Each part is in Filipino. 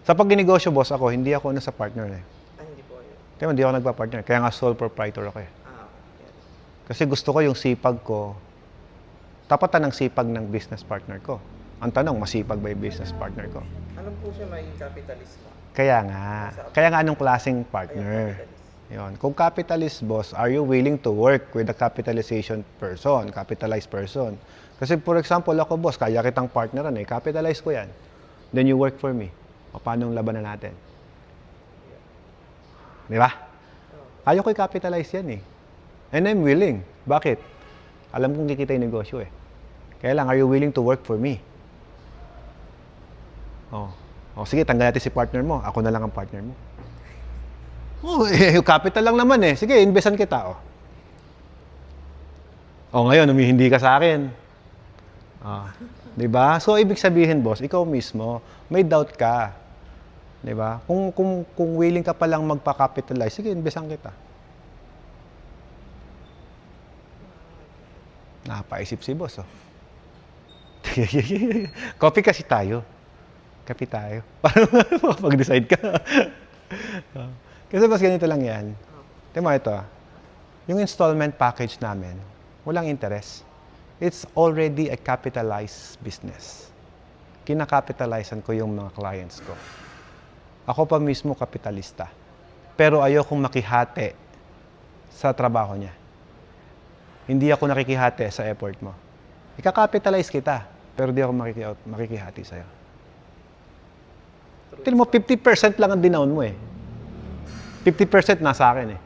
Sa pag-ginegosyo, boss, ako, hindi ako sa partner eh. Hindi po yun. Kaya hindi ako nagpa-partner. Kaya nga sole proprietor ako eh. Yes. Kasi gusto ko yung sipag ko, tapatan ng sipag ng business partner ko. Ang tanong, masipag ba yung business partner ko? Alam po siya may capitalist pa. Kaya nga anong klaseng partner? Yun. Kung capitalist, boss, are you willing to work with a capitalization person, capitalized person? Kasi for example, ako, boss, kaya kitang partneran eh, capitalize ko yan. Then you work for me. O paano ang labanan natin? Di ba? Kaya ko i-capitalize yan eh. And I'm willing. Bakit? Alam kong kikita yung negosyo eh. Kaya lang, are you willing to work for me? O sige, tanggal natin si partner mo. Ako na lang ang partner mo. Yung capital lang naman eh. Sige, investan kita. Ngayon, humihindi ka sa akin. Diba? So, ibig sabihin, boss, ikaw mismo, may doubt ka. Diba? Kung willing ka palang magpa-capitalize, sige, investan kita. Napaisip si boss, Copy kasi tayo. Copy tayo. Para makapag-decide ka. Kasi mas ganito lang yan. Tingnan mo ito. Yung installment package namin, walang interest. It's already a capitalized business. Kinakapitalizan ko yung mga clients ko. Ako pa mismo kapitalista. Pero ayokong makihati sa trabaho niya. Hindi ako nakikihati sa effort mo. Ika-capitalize kita, pero di ako makikihati sa'yo. Tignan mo, 50% lang ang dinown mo eh. 50% nasa akin eh.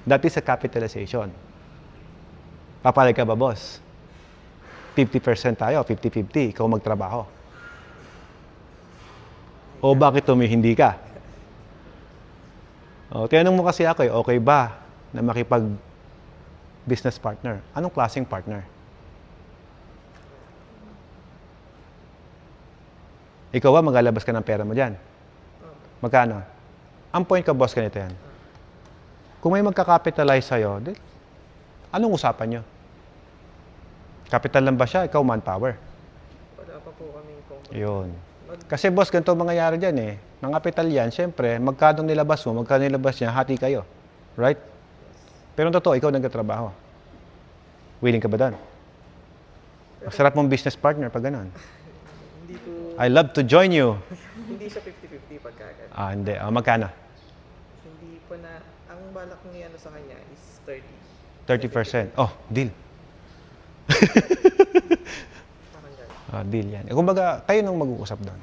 That is a capitalization. Papalag ka ba, boss? 50% tayo, 50-50, ikaw magtrabaho. O bakit hindi ka? Tinanong mo kasi ako okay ba na makipag-business partner? Anong klaseng partner? Ikaw ba, maglalabas ka ng pera mo dyan? Magkano? Ang point ka, boss, ganito yan. Kung may magka-capitalize sa'yo, anong usapan nyo? Capital lang ba siya? Ikaw, manpower. Wala pa po kaming company. Yun. Kasi, boss, ganito mangyayari dyan eh. Ng capital yan, syempre, magkano nilabas mo, magkano nilabas niya, hati kayo. Right? Pero totoo, ikaw nagtatrabaho. Willing ka ba doon? Masarap mong business partner pag ganun. Hindi po, I love to join you. hindi siya 50-50 pagkagan. Hindi. Magkano? Hindi po na, ang balak ng sa kanya is 30%. 30. Deal. Parang gano'n. Deal yan. Kumbaga, kayo nang mag-uusap doon.